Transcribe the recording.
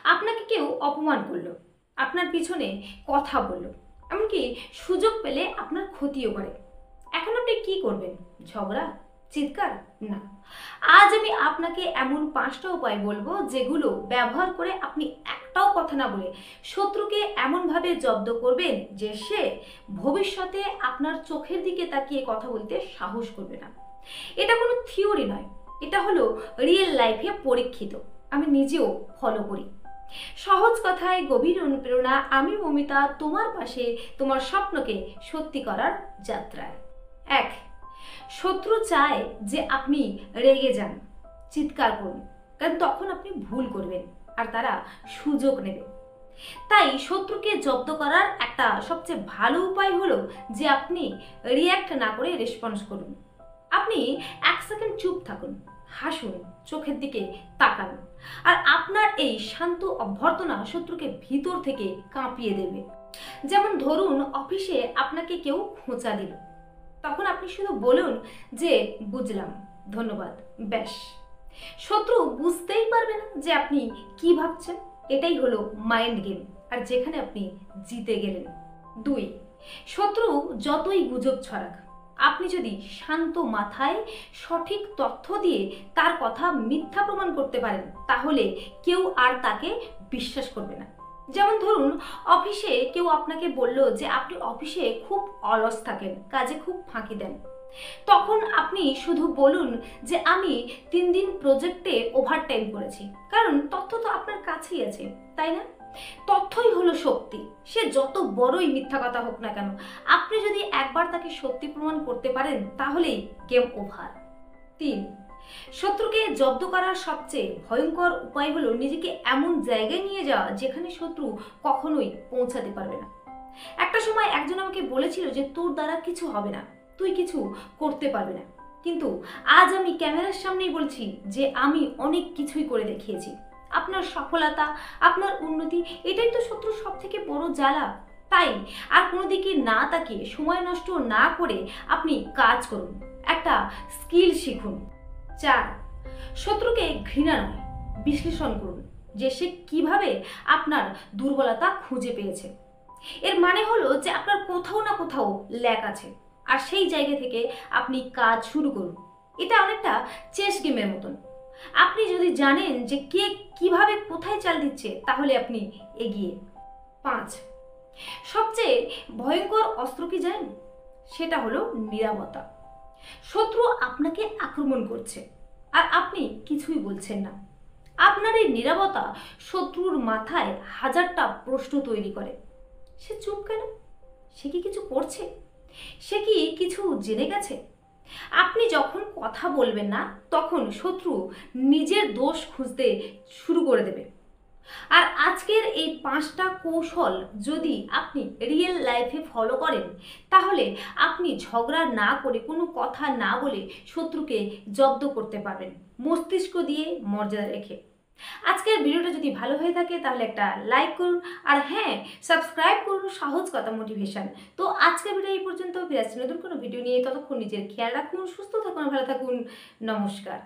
আপনাকে কেউ অপমান করলো, আপনার পিছনে কথা বলল, এমনকি সুযোগ পেলে আপনার ক্ষতিও করে। এখন আপনি কি করবেন? ঝগড়া? চিৎকার? না। আজ আমি আপনাকে এমন 5টা উপায় বলবো যেগুলো ব্যবহার করে আপনি একটাও কথা না বলে শত্রুকে এমনভাবে জব্দ করবেন যে সে ভবিষ্যতে আপনার চোখের দিকে তাকিয়ে কথা বলতে সাহস করবে না। এটা কোনো থিওরি নয়, এটা হলো রিয়েল লাইফে পরীক্ষিত। আমি নিজেও ফলো করি। সহজ কথায় গভীর অনুপ্রেরণা। আমি মমিতা, তোমার পাশে তোমার স্বপ্নকে সত্যি করার যাত্রায়। 1, শত্রু চায় যে আপনি রেগে যান, চিৎকার করুন, কারণ তখন আপনি ভুল করবেন আর তারা সুযোগ নেবে। তাই শত্রুকে জব্দ করার একটা সবচেয়ে ভালো উপায় হলো যে আপনি রিয়্যাক্ট না করে রেসপন্স করুন। আপনি 1 সেকেন্ড চুপ থাকুন, হাসুন, চোখের দিকে তাকান, আর আপনার এই শান্ত অভ্যর্থনা শত্রুকে ভিতর থেকে কাঁপিয়ে দেবে। যেমন ধরুন অফিসে আপনাকে কেউ খোঁচা দিল, তখন আপনি শুধু বলুন যে বুঝলাম, ধন্যবাদ, ব্যাস। শত্রু বুঝতেই পারবে না যে আপনি কি ভাবছেন। এটাই হলো মাইন্ড গেম, আর যেখানে আপনি জিতে গেলেন। 2, শত্রু যতই গুজব ছড়াক, আপনি যদি শান্ত মাথায় সঠিক তথ্য দিয়ে তার কথা মিথ্যা প্রমাণ করতে পারেন, তাহলে কেউ আর তাকে বিশ্বাস করবে না। যেমন ধরুন অফিসে কেউ আপনাকে বলল যে আপনি অফিসে খুব অলস থাকেন, কাজে খুব ফাঁকি দেন। তখন আপনি শুধু বলুন যে আমি 3 দিন প্রজেক্টে ওভারটাইম করেছি, কারণ তথ্য তো আপনার কাছেই আছে, তাই না? তথ্যই হলো শক্তি। সে যত বড়ই মিথ্যা কথা হোক না কেন, আপনি যদি একবার তাকে সত্যি প্রমাণ করতে পারেন তাহলেই গেম ওভার। 3, শত্রুকে জব্দ করার সবচেয়ে ভয়ঙ্কর উপায় হলো নিজেকে এমন জায়গায় নিয়ে যাওয়া যেখানে শত্রু কখনোই পৌঁছাতে পারবে না। একটা সময় একজন আমাকে বলেছিল যে তোর দ্বারা কিছু হবে না, তুই কিছু করতে পারবি না। কিন্তু আজ আমি ক্যামেরার সামনেই বলছি যে আমি অনেক কিছুই করে দেখিয়েছি। আপনার সফলতা, আপনার উন্নতি, এটাই তো শত্রুর সব থেকে বড় জ্বালা। তাই আর কোনো দিকে না তাকিয়ে, সময় নষ্ট না করে আপনি কাজ করুন, একটা স্কিল শিখুন। 4, শত্রুকে ঘৃণা নয়, বিশ্লেষণ করুন যে সে কিভাবে আপনার দুর্বলতা খুঁজে পেয়েছে। এর মানে হলো যে আপনার কোথাও না কোথাও ল্যাক আছে, আর সেই জায়গা থেকে আপনি কাজ শুরু করুন। এটা অনেকটা চেস গেমের মতন। আপনি যদি জানেন যে কে কিভাবে কোথায় চাল দিচ্ছে, তাহলে আপনি এগিয়ে। 5, সবচেয়ে ভয়ঙ্কর অস্ত্র কি জানেন? সেটা হলো নীরবতা। শত্রু আপনাকে আক্রমণ করছে আর আপনি কিছুই বলছেন না। আপনার এই নীরবতা শত্রুর মাথায় 1000টা প্রশ্ন তৈরি করে। সে চুপ কেন? সে কি কিছু করছে? সে কি কিছু জেনে গেছে? আপনি যখন কথা বলবেন না, তখন শত্রু নিজের দোষ খুঁজতে শুরু করে দেবে। আর আজকের এই 5টা কৌশল যদি আপনি রিয়েল লাইফে ফলো করেন, তাহলে আপনি ঝগড়া না করে, কোনো কথা না বলে শত্রুকে জব্দ করতে পারবেন, মস্তিষ্ক দিয়ে, মর্যাদা রেখে। আজকের ভিডিওটা যদি ভালো হয়ে থাকে তাহলে একটা লাইক করুন, আর হ্যাঁ, সাবস্ক্রাইব করুন সহজ কথা মোটিভেশন। তো আজকের ভিডিও এই পর্যন্ত, ফিরে আসছি নতুন কোনো ভিডিও নিয়ে। ততক্ষণ নিজের খেয়াল রাখুন, সুস্থ থাকুন, ভালো থাকুন। নমস্কার।